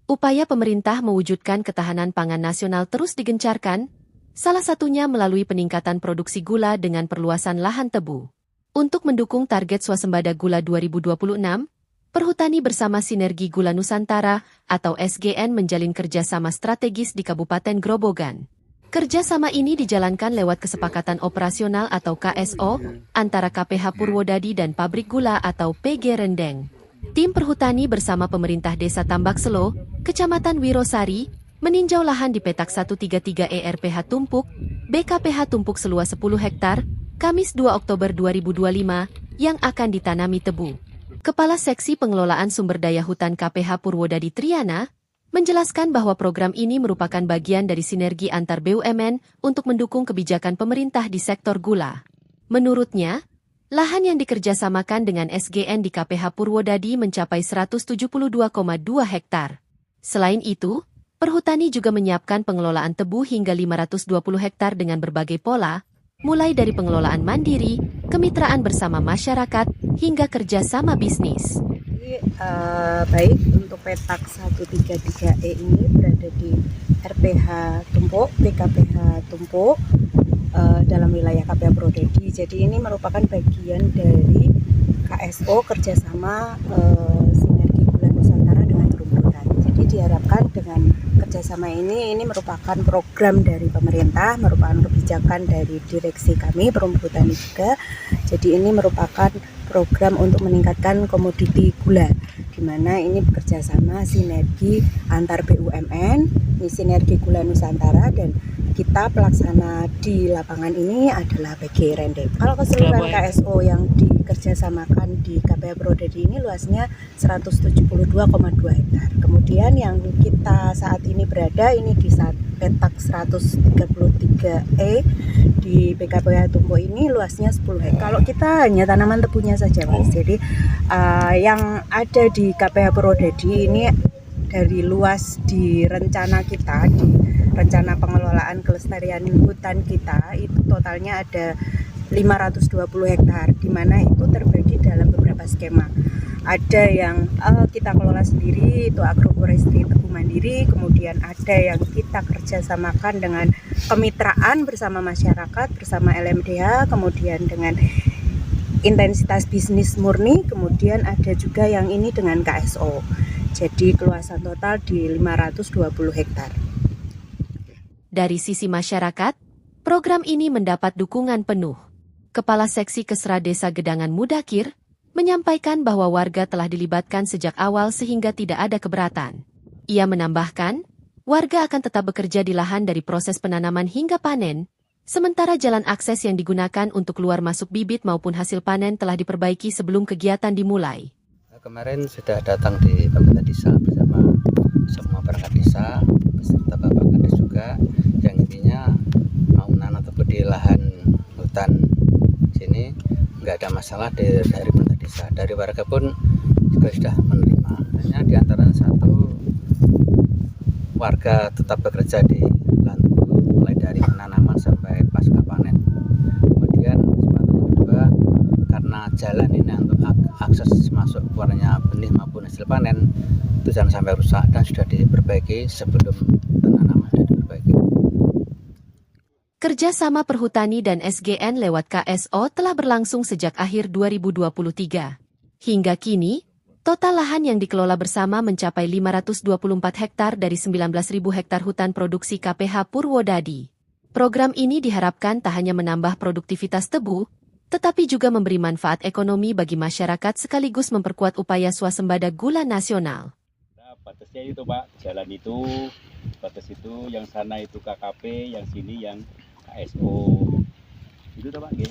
Upaya pemerintah mewujudkan ketahanan pangan nasional terus digencarkan, salah satunya melalui peningkatan produksi gula dengan perluasan lahan tebu. Untuk mendukung target swasembada gula 2026, Perhutani bersama Sinergi Gula Nusantara atau SGN menjalin kerjasama strategis di Kabupaten Grobogan. Kerjasama ini dijalankan lewat kesepakatan operasional atau KSO antara KPH Purwodadi dan Pabrik Gula atau PG Rendeng. Tim Perhutani bersama pemerintah Desa Tambak Selo, Kecamatan Wirosari, meninjau lahan di petak 133 ERPH Tumpuk, BKPH Tumpuk seluas 10 hektar, Kamis 2 Oktober 2025, yang akan ditanami tebu. Kepala Seksi Pengelolaan Sumber Daya Hutan KPH Purwodadi Triana, menjelaskan bahwa program ini merupakan bagian dari sinergi antar BUMN untuk mendukung kebijakan pemerintah di sektor gula. Menurutnya, lahan yang dikerjasamakan dengan SGN di KPH Purwodadi mencapai 172,2 hektar. Selain itu, Perhutani juga menyiapkan pengelolaan tebu hingga 520 hektar dengan berbagai pola, mulai dari pengelolaan mandiri, kemitraan bersama masyarakat, hingga kerjasama bisnis. Baik, untuk petak 133E ini berada di RPH Tumpuk, BKPH Tumpuk, dalam wilayah KPH Purwodadi. Jadi ini merupakan bagian dari KSO kerjasama Sinergi Gula Nusantara dengan Perhutani. Jadi diharapkan dengan kerjasama ini merupakan program dari pemerintah, merupakan kebijakan dari direksi kami Perhutani juga. Jadi ini merupakan program untuk meningkatkan komoditi gula, di mana ini bekerjasama sinergi antar BUMN, ini Sinergi Gula Nusantara, dan kita pelaksana di lapangan ini adalah PG Rendeng. Kalau keseluruhan KSO yang dikerjasamakan di KPH Purwodadi ini luasnya 172,2 hektar. Kemudian yang kita saat ini berada ini di petak 133E di BKPH Tumpuk ini luasnya 10 hektar. Kalau kita hanya tanaman tebunya saja, Mas. Jadi yang ada di KPH Purwodadi ini dari luas di rencana kita, di rencana pengelolaan kelestarian hutan kita, itu totalnya ada 520 hektar, di mana itu terbagi dalam beberapa skema. Ada yang kita kelola sendiri, itu agroforestry tebu mandiri, kemudian ada yang kita kerjasamakan dengan kemitraan bersama masyarakat, bersama LMDH, kemudian dengan intensitas bisnis murni, kemudian ada juga yang ini dengan KSO. Jadi keluasan total di 520 hektar. Dari sisi masyarakat, program ini mendapat dukungan penuh. Kepala Seksi Kesra Desa Gedangan Mudakir menyampaikan bahwa warga telah dilibatkan sejak awal sehingga tidak ada keberatan. Ia menambahkan, warga akan tetap bekerja di lahan dari proses penanaman hingga panen, sementara jalan akses yang digunakan untuk keluar masuk bibit maupun hasil panen telah diperbaiki sebelum kegiatan dimulai. Kemarin sudah datang di pemerintah desa bersama semua perangkat desa, beserta Bapak Kades juga, yang intinya mau menanam tebu di lahan hutan sini nggak ada masalah dari pemerintah desa. Dari warga pun juga sudah menerima. Hanya di antara satu warga tetap bekerja di lahan tebu mulai dari penanaman sampai pasca panen. Kemudian kesempatan kedua, karena jalan ini untuk akses masuk keluarnya benih maupun hasil panen itu jangan sampai rusak dan sudah diperbaiki sebelum penanaman sudah diperbaiki. Kerjasama Perhutani dan SGN lewat KSO telah berlangsung sejak akhir 2023. Hingga kini, total lahan yang dikelola bersama mencapai 524 hektar dari 19.000 hektar hutan produksi KPH Purwodadi. Program ini diharapkan tak hanya menambah produktivitas tebu, tetapi juga memberi manfaat ekonomi bagi masyarakat sekaligus memperkuat upaya swasembada gula nasional. Nah, batasnya itu Pak, jalan itu, batas itu, yang sana itu KKP, yang sini yang KSO. Itu Pak, ya.